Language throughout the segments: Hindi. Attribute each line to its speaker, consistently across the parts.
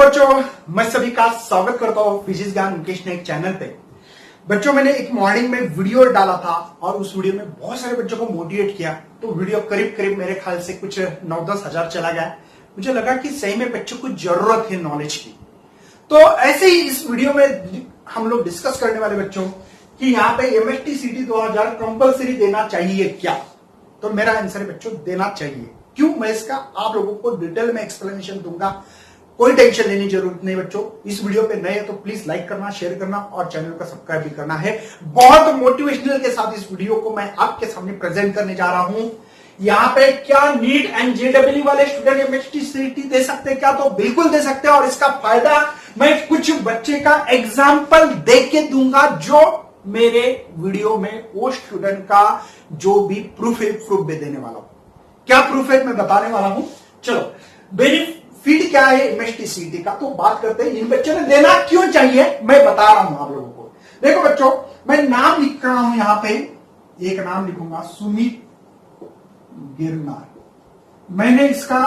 Speaker 1: बच्चों, मैं सभी का स्वागत करता हूँ फिजिक्स ज्ञान मुकेश ने एक चैनल पे। बच्चों, मैंने एक मॉर्निंग में वीडियो डाला था और उस वीडियो में बहुत सारे बच्चों को मोटिवेट किया। तो वीडियो करीब करीब मेरे ख्याल से कुछ 9-10 हजार चला गया। मुझे लगा कि सही में बच्चों को जरूरत है नॉलेज की। तो ऐसे ही इस वीडियो में हम लोग डिस्कस करने वाले बच्चों कि यहाँ पे MHTCET 2000 कंपल्सरी देना चाहिए क्या। तो मेरा आंसर है बच्चों, देना चाहिए। क्यों, मैं इसका आप लोगों को डिटेल में एक्सप्लेनेशन दूंगा। कोई टेंशन लेने की जरूरत नहीं बच्चों। इस वीडियो पे नए हैं तो प्लीज लाइक करना, शेयर करना और चैनल को सब्सक्राइब भी करना है। बहुत मोटिवेशनल के साथ इस वीडियो को मैं आपके सामने प्रेजेंट करने जा रहा हूं। यहाँ पे क्या नीट एंड JEE वाले स्टूडेंट MHTCET दे सकते हैं क्या? तो बिल्कुल दे सकते हैं। और इसका फायदा मैं कुछ बच्चे का एग्जाम्पल देख के दूंगा जो मेरे वीडियो में वो स्टूडेंट का जो भी प्रूफ है, प्रूफ भी देने वाला हूं। क्या प्रूफ है मैं बताने वाला हूं। चलो, बेनिफिट क्या है MHTCET का, तो बात करते हैं। इन बच्चों ने देना क्यों चाहिए मैं बता रहा हूं आप लोगों को। देखो बच्चों, मैं नाम लिख रहा हूं यहां पे, एक नाम लिखूंगा सुमित गिरनार। मैंने इसका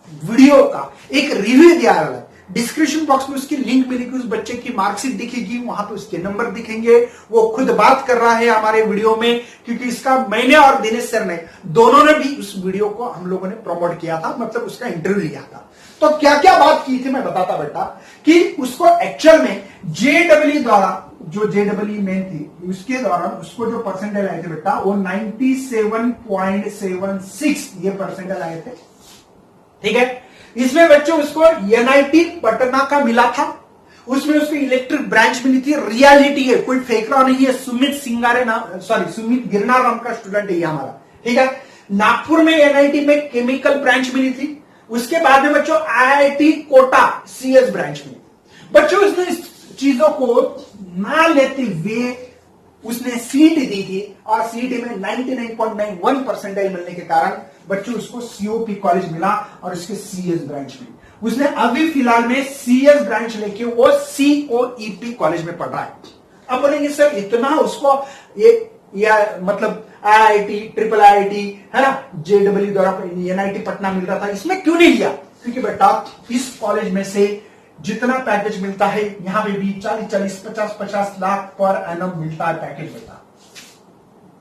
Speaker 1: वीडियो का एक रिव्यू दिया है। डिस्क्रिप्शन बॉक्स में उसकी लिंक मिलेगी, उस बच्चे की मार्कशीट दिखेगी, वहां पे उसके नंबर दिखेंगे। वो खुद बात कर रहा है हमारे वीडियो में, क्योंकि इसका मैंने और दिनेश सर ने दोनों ने भी उस वीडियो को हम लोगों ने प्रमोट किया था, मतलब उसका इंटरव्यू लिया था। तो क्या क्या बात की थी मैं बताता बेटा कि उसको एक्चुअल में JEE द्वारा, जो JEE मेन थी उसके दौरान उसको जो परसेंटेज आए थे बेटा वो 97.76 ये परसेंटेज आए थे। ठीक है, इसमें बच्चों उसको NIT पटना का मिला था। उसमें उसको इलेक्ट्रिक ब्रांच मिली थी। रियलिटी है, कोई फेक रहा नहीं है। सुमित गिरनार नाम का स्टूडेंट है ये हमारा। ठीक है, नागपुर में NIT में केमिकल ब्रांच मिली थी। उसके बाद में बच्चों IIT कोटा CS ब्रांच मिली। बच्चों उसने इस चीजों को ना लेते हुए उसने सीट दी थी और सीट में 99.91 परसेंटाइल मिलने के कारण बच्चों उसको COP कॉलेज मिला और उसके CS ब्रांच मिली। उसने अभी फिलहाल में CS ब्रांच लेके वो COEP कॉलेज में पढ़ रहा है। अब बोलेंगे सर इतना उसको या मतलब IIT है ना, JEE द्वारा NIT पटना मिल रहा था, इसमें क्यों नहीं लिया? क्योंकि बेटा इस कॉलेज में से जितना पैकेज मिलता है यहां पे भी 40-40, 50-50 लाख पर एनम मिलता है पैकेज बेटा।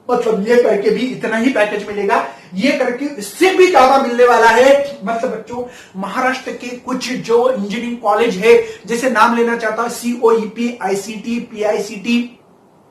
Speaker 1: मतलब ये करके भी इतना ही पैकेज मिलेगा, ये करके इससे भी ज्यादा मिलने वाला है। मतलब बच्चों, महाराष्ट्र के कुछ जो इंजीनियरिंग कॉलेज है, जैसे नाम लेना चाहता हूं, COEP, ICT, PICT,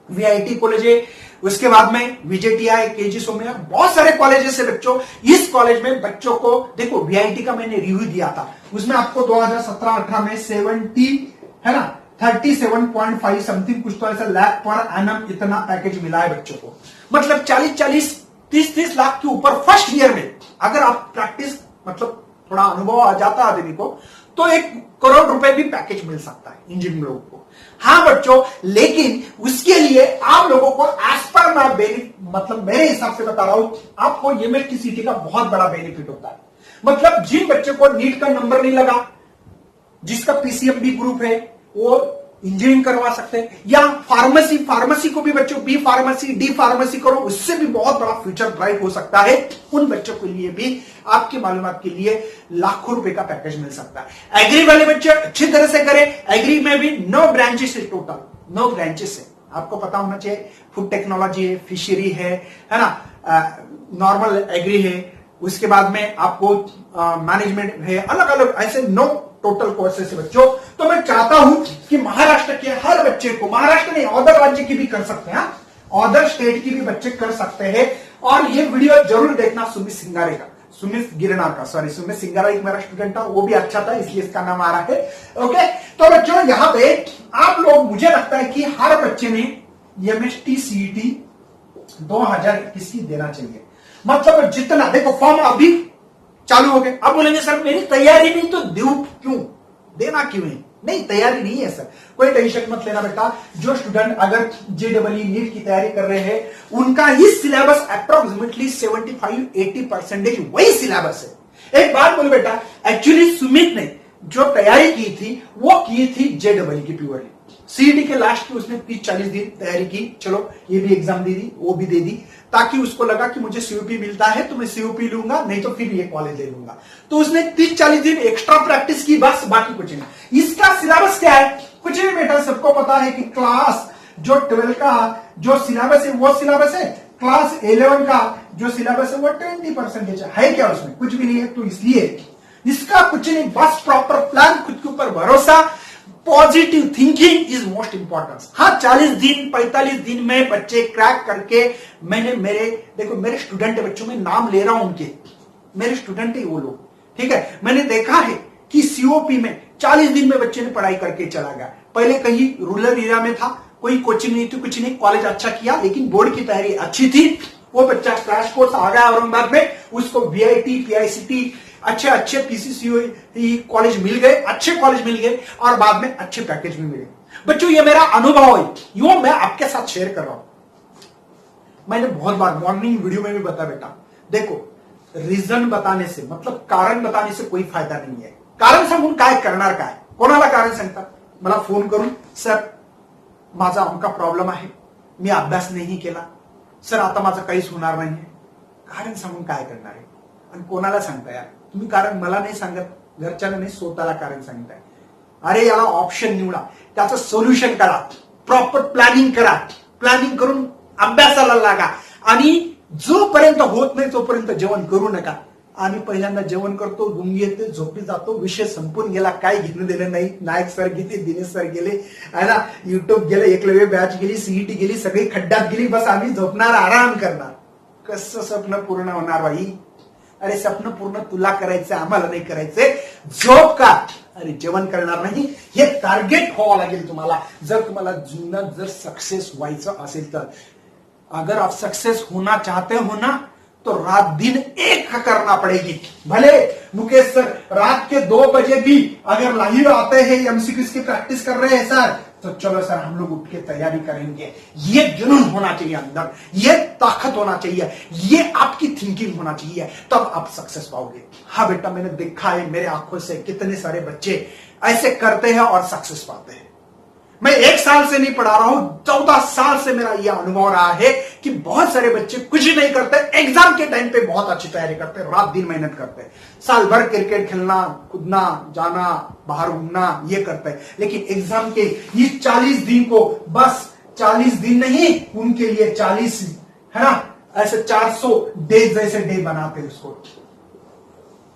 Speaker 1: VIT college है। उसके बाद में VJTI, KG सोम्या, बहुत सारे कॉलेजेस है बच्चों। इस कॉलेज में बच्चों को देखो, VIT का मैंने रिव्यू दिया था, उसमें आपको 2017-18 में 70 है ना 37.5 समथिंग कुछ तो ऐसा लाख पर एनम इतना पैकेज मिला है बच्चों को। मतलब 40-40, 30-30 लाख के ऊपर फर्स्ट ईयर में अगर आप प्रैक्टिस, मतलब थोड़ा अनुभव आ जाता है आदमी को, तो 1 करोड़ रुपए भी पैकेज मिल सकता है इंजीनियरिंग लोगों को। हाँ बच्चों, लेकिन उसके लिए आप लोगों को एज पर माई बेनिफिट, मतलब मेरे हिसाब से बता रहा हूं, आपको MHTCET का बहुत बड़ा बेनिफिट होता है। मतलब जिन बच्चों को नीट का नंबर नहीं लगा, जिसका PCMB ग्रुप है, वो इंजीनियरिंग करवा सकते हैं। या फार्मेसी को भी बच्चों B फार्मेसी, D फार्मेसी करो, उससे भी बहुत बड़ा फ्यूचर ब्राइट हो सकता है। उन बच्चों के लिए भी आपकी मालूमात के लिए लाखों रुपए का पैकेज मिल सकता है। एग्री वाले बच्चे अच्छी तरह से करें। एग्री में भी 9 ब्रांचेस है, टोटल 9 ब्रांचेस है। आपको पता होना चाहिए, फूड टेक्नोलॉजी है, फिशरी है ना, नॉर्मल एग्री है, उसके बाद में आपको मैनेजमेंट है, अलग अलग ऐसे 9 टोटल कोर्सेस है बच्चों। तो मैं चाहता हूं कि महाराष्ट्र के हर बच्चे को, महाराष्ट्र नहीं अदर राज्य की भी कर सकते हैं, अदर स्टेट की भी बच्चे कर सकते हैं। और ये वीडियो जरूर देखना सुमित गिरनार का, सुमित सिंगारा एक मेरा स्टूडेंट था, वो भी अच्छा था इसलिए इसका नाम आ रहा है। ओके, तो बच्चों यहां पे आप लोग, मुझे लगता है कि हर बच्चे ने MHTCET 2021 की देना चाहिए। मतलब जितना, देखो फॉर्म अभी चालू हो गए। अब बोलेंगे सर मेरी तैयारी नहीं तो क्यों देना क्यों है? नहीं, तैयारी नहीं है सर, कोई टेंशन मत लेना बेटा। जो स्टूडेंट अगर JEE नीट की तैयारी कर रहे हैं, उनका ही सिलेबस अप्रोक्सीमेटली 75-80% वही सिलेबस है। एक बात बोलो बेटा, एक्चुअली सुमित ने जो तैयारी की थी वो की थी JEE की प्योरली। सीईटी के लास्ट में उसने 30-40 दिन तैयारी की, चलो ये भी एग्जाम दे दी, वो भी दे दी, ताकि उसको लगा कि मुझे सीओपी मिलता है तो मैं सीओपी लूंगा, नहीं तो फिर ये कॉलेज ले लूंगा। तो उसने 30-40 दिन एक्स्ट्रा प्रैक्टिस की, बस, बाकी कुछ नहीं। इसका सिलेबस क्या है? कुछ नहीं बेटा, सबको पता है कि क्लास जो 12 का जो सिलेबस है वो सिलेबस है, क्लास 11 का जो सिलेबस है वो 20% है क्या उसमें? कुछ भी नहीं है। तो इसलिए इसका कुछ नहीं, बस प्रॉपर प्लान, खुद के ऊपर भरोसा, positive thinking is most important. हाँ, 40 दिन 45 दिन में बच्चे क्रैक करके, मैंने मेरे स्टूडेंट बच्चों में नाम ले रहा हूं, उनके मेरे स्टूडेंट ही वो लोग, ठीक है। मैंने देखा है कि सीओपी में 40 दिन में बच्चे ने पढ़ाई करके चला गया। पहले कहीं रूरल एरिया में था, कोई कोचिंग नहीं थी, कुछ नहीं, कॉलेज अच्छा किया, लेकिन बोर्ड की तैयारी अच्छी थी, वो बच्चा क्रैश कोर्स आ गया औरंगाबाद में, उसको वीआईटी पीआईसीटी अच्छे पीसीसी कॉलेज मिल गए, अच्छे कॉलेज मिल गए, और बाद में अच्छे पैकेज भी मिले। बच्चों, ये मेरा अनुभव है, यो मैं आपके साथ शेयर कर रहा हूं। मैंने बहुत बार मॉर्निंग वीडियो में भी बताया बेटा, देखो, रीजन बताने से, मतलब कारण बताने से कोई फायदा नहीं है। कारण सांगून काय करणार काय? कोणाला कारण सांगता? मला फोन करून, सर माझा अमका प्रॉब्लेम आहे, मी अभ्यास नाही केला, सर आता माझं काहीच होणार नाही, कारण सांगून काय करणार आहे? आणि कोणाला सांगता यार तुम्ही? कारण मला नाही सांगत, घरच्यांना नाही, स्वतःला कारण सांगताय। अरे याला ऑप्शन निवडा, त्याचं सोल्युशन करा, प्रॉपर प्लॅनिंग करा, प्लॅनिंग करून अभ्यासाला लागा, आणि जोपर्यंत होत नाही तोपर्यंत जेवण करू नका। आम्ही पहिल्यांदा जेवण करतो, गुंगी येते, झोपी जातो, विषय संपून गेला, काय घेणं दिलं नाही। नायक सर गेले, दिनेश सर गेले, है ना, युट्यूब गेले, एकलव्य बॅच गेली, सीईटी गेली, सगळी खड्ड्यात गेली, बस आम्ही झोपणार, आराम करणार। कसं स्वप्न पूर्ण होणार बाई? अरे स्वप्न पूर्ण तुला करायचं, आम्हाला नाही करायचंय। झोप का? अरे जेवण करणार नाही, हे टार्गेट व्हावं लागेल तुम्हाला, जर तुम्हाला जीवनात जर सक्सेस व्हायचं असेल तर। अगर आप सक्सेस होना चाहते हो ना, तो रात दिन एक करना पड़ेगी। भले मुकेश सर रात के 2 बजे भी अगर लाइव आते हैं, एमसीक्यूज की प्रैक्टिस कर रहे हैं सर, तो चलो सर हम लोग उठ के तैयारी करेंगे। ये जुनून होना चाहिए अंदर, ये ताकत होना चाहिए, ये आपकी थिंकिंग होना चाहिए, तब आप सक्सेस पाओगे। हाँ बेटा, मैंने देखा है मेरे आंखों से, कितने सारे बच्चे ऐसे करते हैं और सक्सेस पाते हैं। मैं 1 साल से नहीं पढ़ा रहा हूं, 14 साल से मेरा यह अनुभव रहा है कि बहुत सारे बच्चे कुछ नहीं करते, एग्जाम के टाइम पे बहुत अच्छी तैयारी करते, रात दिन मेहनत करते, साल भर क्रिकेट खेलना, कूदना, जाना, बाहर घूमना, ये करते हैं, लेकिन एग्जाम के ये 40 दिन को, बस 40 दिन नहीं, उनके लिए 40, है ना, ऐसे 400 डेज जैसे डे बनाते उसको।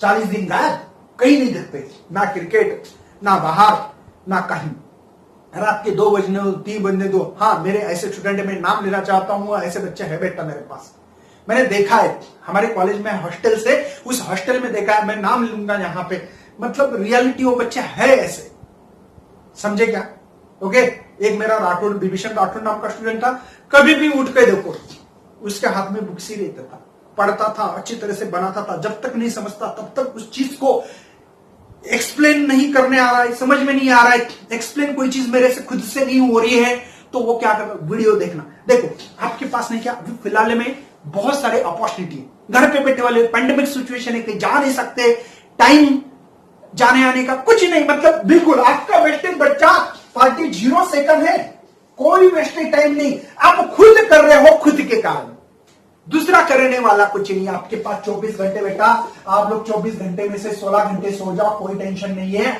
Speaker 1: 40 दिन गायब, कहीं नहीं देखते, ना क्रिकेट, ना बाहर, ना कहीं। रात के 2 बजने दो, 3 बजने दो। हाँ, मेरे ऐसे स्टूडेंट में नाम लेना चाहता हूं, ऐसे बच्चे हैं बेटा मेरे पास। मैंने देखा है हमारे कॉलेज में, हॉस्टल से, उस हॉस्टल में देखा है, मैं नाम लूंगा यहाँ पे, मतलब रियलिटी वो बच्चे है ऐसे, समझे क्या? ओके। एक मेरा राठौड़, विभीषण राठौड़ नाम का स्टूडेंट था, कभी भी उठ के देखो उसके हाथ में बुक्स ही रहता था, पढ़ता था, अच्छी तरह से बनाता था, जब तक नहीं समझता तब तक उस चीज को एक्सप्लेन नहीं करने आ रहा है, समझ में नहीं आ रहा है, एक्सप्लेन कोई चीज मेरे से खुद से नहीं हो रही है, तो वो क्या करना, वीडियो देखना। देखो आपके पास नहीं, क्या अभी फिलहाल में बहुत सारे अपॉर्चुनिटी, घर पे बैठे वाले, पैंडेमिक सिचुएशन है, कहीं जा नहीं सकते, टाइम जाने आने का कुछ नहीं, मतलब बिल्कुल आपका वेस्टेज बच्चा 0 सेकंड है, कोई वेस्टेज टाइम नहीं, आप खुद कर रहे हो, खुद के कारण, दूसरा करने वाला कुछ नहीं। आपके पास 24 घंटे बेटा, आप लोग 24 घंटे में से 16 घंटे सो जाओ, कोई टेंशन नहीं है।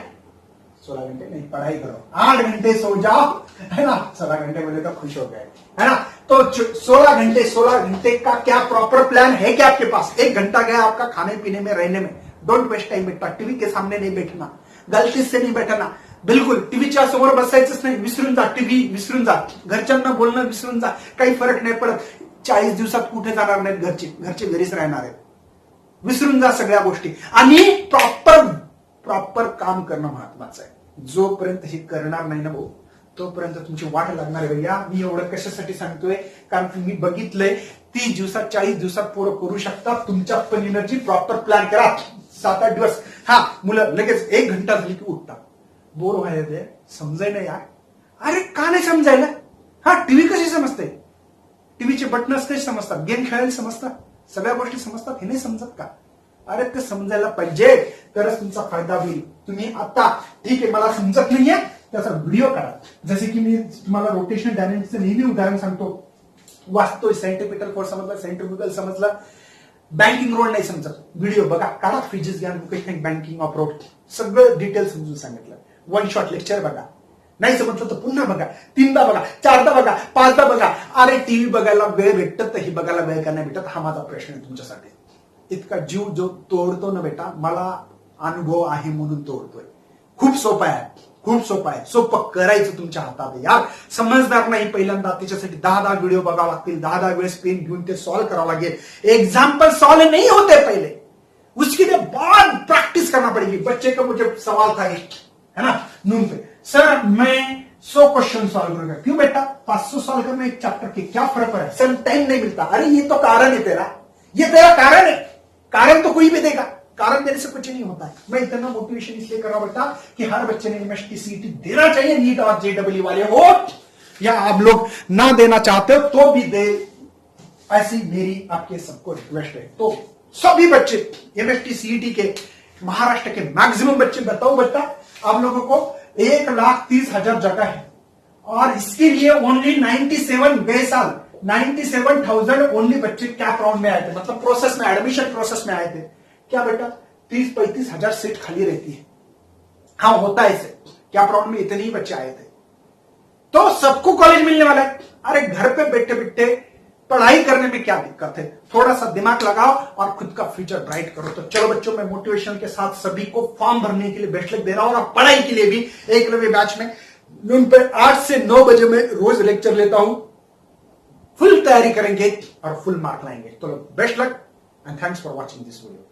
Speaker 1: 16 घंटे नहीं, पढ़ाई करो, 8 घंटे सो जाओ, है ना, 16 घंटे बोले तो खुश हो गए, है ना। तो 16 घंटे का क्या प्रॉपर प्लान है क्या आपके पास? 1 घंटा गया आपका खाने पीने में, रहने में, डोंट वेस्ट टाइम बेटा। टीव्ही के सामने नहीं बैठना, गलती से नहीं बैठना, बिलकुल टीव्हीच्या समोर बसायचंच नाही, विसरून जा, टीव्ही विसरून जा, घरच्यांना बोलणं विसरून जा, काही फरक नाही पडत। 40 दिवसात कुठे जाणार नाहीत, घरचे घरीच राहणार आहेत, विसरून जा सगळ्या गोष्टी, आणि प्रॉपर काम करणं महत्वाचं आहे। जोपर्यंत हे करणार नाही ना भाऊ, तोपर्यंत तुमची वाट लागणार आहे भैया। मी एवढं कशासाठी सांगतोय, कारण तुम्ही बघितलंय 30 दिवसात 40 दिवसात पोरं करू शकतात। तुमच्या पण एनर्जी प्रॉपर प्लॅन करा, 7-8 दिवस। हा, मुलं लगेच 1 घंटा झाली की उठतात, बोर व्हायला ते समजायला यार। अरे का नाही समजायला? हा, टीव्ही कशी समजते, टीव्हीचे बटनच कसे समजतात, गेम खेळायला समजतात, सगळ्या गोष्टी समजतात, हे नाही समजत का? अरे ते समजायला पाहिजे, तरच तुमचा फायदा होईल. तुम्ही आता ठीक आहे मला समजत नाहीये त्याचा व्हिडिओ करा. जसे की मी तुम्हाला रोटेशनल डायनेमिक्सचं नेहमी उदाहरण सांगतो. वाचतोय सेंट्रिपिटल फोर्स समजला, सेंट्रिफ्युगल समजलं, बँकिंग रोड नाही समजत, व्हिडिओ बघा, काढा फिजिक्स ज्ञान मुकेश बँकिंग ऑफ रोड, सगळं डिटेल समजून सांगितलं. वन शॉट लेक्चर बघा, नाही समजलं तर पुन्हा बघा, 3दा बघा, 4दा बघा, 5दा बघा. अरे टीव्ही बघायला वेळ भेटत तर ही बघायला वेळ का नाही भेटत, हा माझा प्रश्न आहे तुमच्यासाठी. इतका जीव जो तोडतो ना बेटा, मला अनुभव आहे म्हणून तोडतोय. खूप सोपं आहे, खूप सोपं आहे. सोपं करायचं तुमच्या हातात आहे यार. समजणार नाही पहिल्यांदा, त्याच्यासाठी 10 व्हिडिओ बघावं लागतील, 10 वेळेस पेन घेऊन ते सॉल्व करावं लागेल. एग्जाम्पल सॉल्व नहीं होते पहले, उसके लिए बाद प्रैक्टिस करना पड़ेगी. बच्चे का मुझे सवाल था है ना नून पे, सर मैं 100 क्वेश्चन सॉल्व करूंगा. क्यों बेटा, 500 सॉल्व करना एक चैप्टर के क्या फर्क है, सर टाइम नहीं मिलता. अरे ये तो कारण है तेरा, ये तेरा कारण है. कारण तो कोई भी देगा, कारण देने से कुछ नहीं होता है. मैं इतना मोटिवेशन इसलिए कर रहा हूं बेटा कि हर बच्चे ने MHTCET देना चाहिए. नीट और JEE वाले हो या आप लोग ना देना चाहते हो तो भी दे, ऐसी मेरी आपके सबको रिक्वेस्ट है. तो सभी बच्चे MHTCET के, महाराष्ट्र के मैक्सिमम बच्चे, बताओ बेटा आप लोगों को 1,30,000 जगह है और इसके लिए ओनली 97 गए साल 97,000 ओनली बच्चे कैप राउंड में आए थे, मतलब प्रोसेस में, एडमिशन प्रोसेस में आए थे. क्या बेटा 30-35 हजार सीट खाली रहती है. हाँ होता है ऐसे, कैप राउंड में इतने ही बच्चे आए थे तो सबको कॉलेज मिलने वाला है. अरे घर पे बैठे बैठे पढ़ाई करने में क्या दिक्कत है, थोड़ा सा दिमाग लगाओ और खुद का फ्यूचर ब्राइट करो. तो चलो बच्चों, मैं मोटिवेशन के साथ सभी को फॉर्म भरने के लिए बेस्ट लक दे रहा हूं और पढ़ाई के लिए भी एकलव्य बैच में नून पे 8 से 9 बजे में रोज लेक्चर लेता हूं. फुल तैयारी करेंगे और फुल मार्क लाएंगे. तो best luck and thanks for watching this video.